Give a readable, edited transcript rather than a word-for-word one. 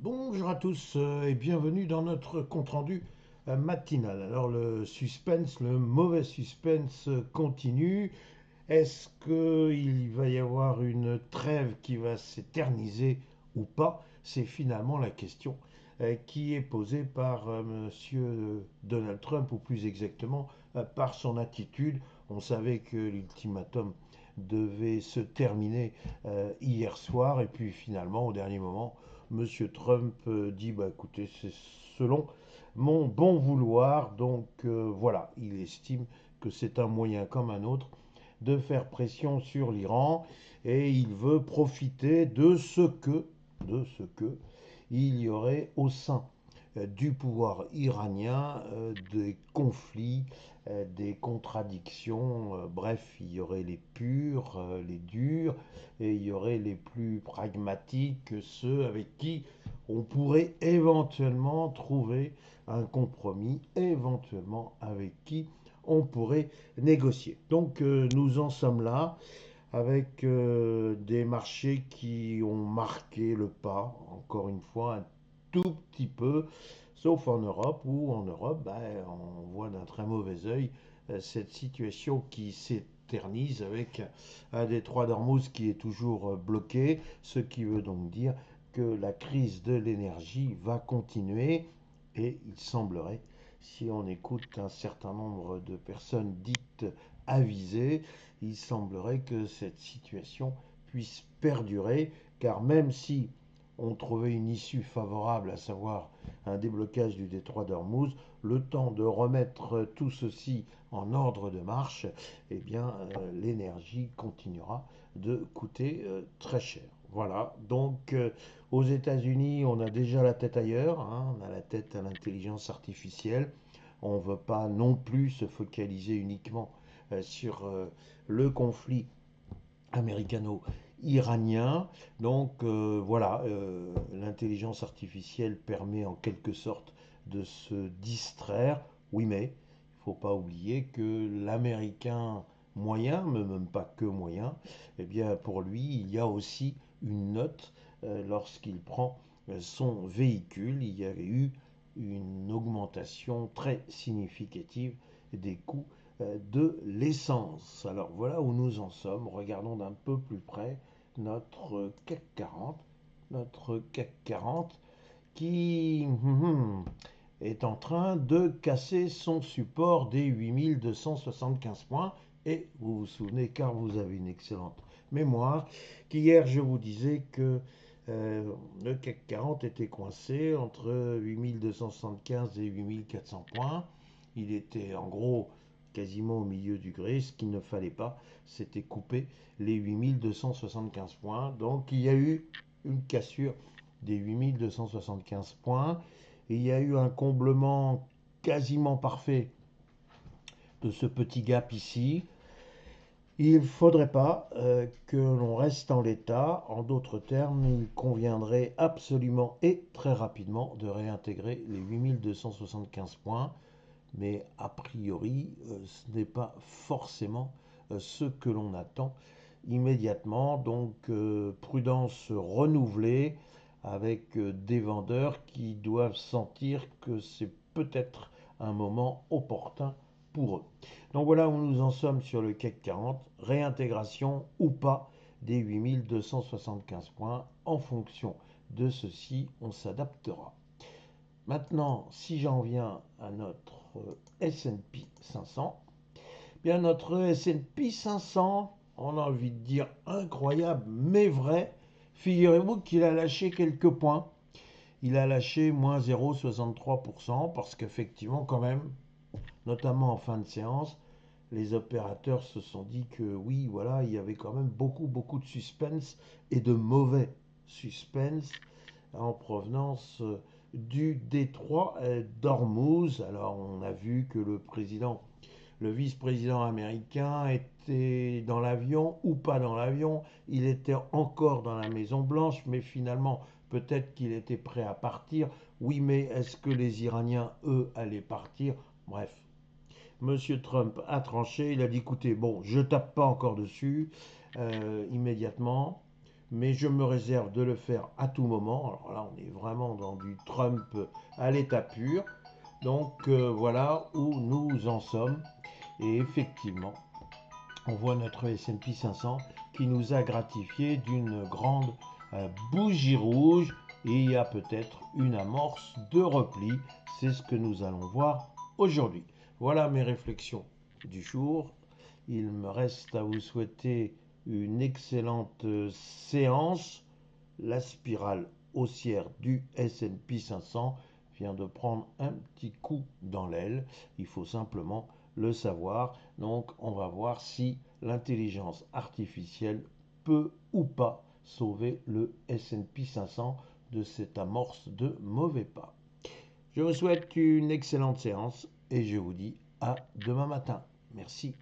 Bonjour à tous et bienvenue dans notre compte-rendu matinal. Alors le suspense, le mauvais suspense continue. Est-ce qu'il va y avoir une trêve qui va s'éterniser ou pas? C'est finalement la question qui est posée par Monsieur Donald Trump, ou plus exactement par son attitude. On savait que l'ultimatum devait se terminer hier soir, et puis finalement, au dernier moment, Monsieur Trump dit bah écoutez, c'est selon mon bon vouloir, donc voilà, il estime que c'est un moyen comme un autre de faire pression sur l'Iran, et il veut profiter de ce que il y aurait au sein du pouvoir iranien des conflits, des contradictions, bref, il y aurait les purs, les durs, et il y aurait les plus pragmatiques, ceux avec qui on pourrait éventuellement trouver un compromis, éventuellement avec qui on pourrait négocier. Donc nous en sommes là avec des marchés qui ont marqué le pas, encore une fois, un tout petit peu, sauf en Europe, où en Europe, ben, on voit d'un très mauvais œil cette situation qui s'éternise avec un détroit d'Ormuz qui est toujours bloqué, ce qui veut donc dire que la crise de l'énergie va continuer, et il semblerait, si on écoute un certain nombre de personnes dites avisées, il semblerait que cette situation puisse perdurer, car même si on trouvait une issue favorable, à savoir un déblocage du détroit d'Ormuz, le temps de remettre tout ceci en ordre de marche, eh bien, l'énergie continuera de coûter très cher. Voilà, donc aux États-Unis, on a déjà la tête ailleurs, hein, on a la tête à l'intelligence artificielle. On ne veut pas non plus se focaliser uniquement sur le conflit américano-iranien. Donc voilà, l'intelligence artificielle permet en quelque sorte de se distraire. Oui, mais il ne faut pas oublier que l'américain moyen, mais même pas que moyen, eh bien pour lui, il y a aussi une note lorsqu'il prend son véhicule. Il y avait eu une augmentation très significative des coûts de l'essence. Alors voilà où nous en sommes. Regardons d'un peu plus près notre CAC 40. Notre CAC 40 qui est en train de casser son support des 8275 points. Et vous vous souvenez, car vous avez une excellente mémoire, qu'hier je vous disais que le CAC 40 était coincé entre 8275 et 8400 points. Il était en gros quasiment au milieu du gré. Ce qu'il ne fallait pas, c'était couper les 8275 points. Donc il y a eu une cassure des 8275 points. Et il y a eu un comblement quasiment parfait de ce petit gap ici. Il ne faudrait pas que l'on reste en l'état. En d'autres termes, il conviendrait absolument et très rapidement de réintégrer les 8275 points. Mais a priori, ce n'est pas forcément ce que l'on attend immédiatement. Donc, prudence renouvelée avec des vendeurs qui doivent sentir que c'est peut-être un moment opportun pour eux. Donc voilà où nous en sommes sur le CAC 40, réintégration ou pas des 8275 points. En fonction de ceci, on s'adaptera. Maintenant, si j'en viens à notre S&P 500, bien notre S&P 500, on a envie de dire incroyable, mais vrai. Figurez-vous qu'il a lâché quelques points. Il a lâché moins 0,63% parce qu'effectivement, quand même, notamment en fin de séance, les opérateurs se sont dit que oui, voilà, il y avait quand même beaucoup, beaucoup de suspense, et de mauvais suspense en provenance du détroit d'Ormuz. Alors on a vu que le vice-président américain était dans l'avion ou pas dans l'avion. Il était encore dans la Maison Blanche, mais finalement peut-être qu'il était prêt à partir. Oui, mais est-ce que les Iraniens, eux, allaient partir? Bref, Monsieur Trump a tranché. Il a dit écoutez, bon, je tape pas encore dessus immédiatement, mais je me réserve de le faire à tout moment. Alors là, on est vraiment dans du Trump à l'état pur. Donc voilà où nous en sommes. Et effectivement, on voit notre S&P 500 qui nous a gratifié d'une grande bougie rouge et il y a peut-être une amorce de repli. C'est ce que nous allons voir aujourd'hui. Voilà mes réflexions du jour. Il me reste à vous souhaiter une excellente séance. La spirale haussière du S&P 500 vient de prendre un petit coup dans l'aile. Il faut simplement le savoir. Donc on va voir si l'intelligence artificielle peut ou pas sauver le S&P 500 de cette amorce de mauvais pas. Je vous souhaite une excellente séance et je vous dis à demain matin. Merci.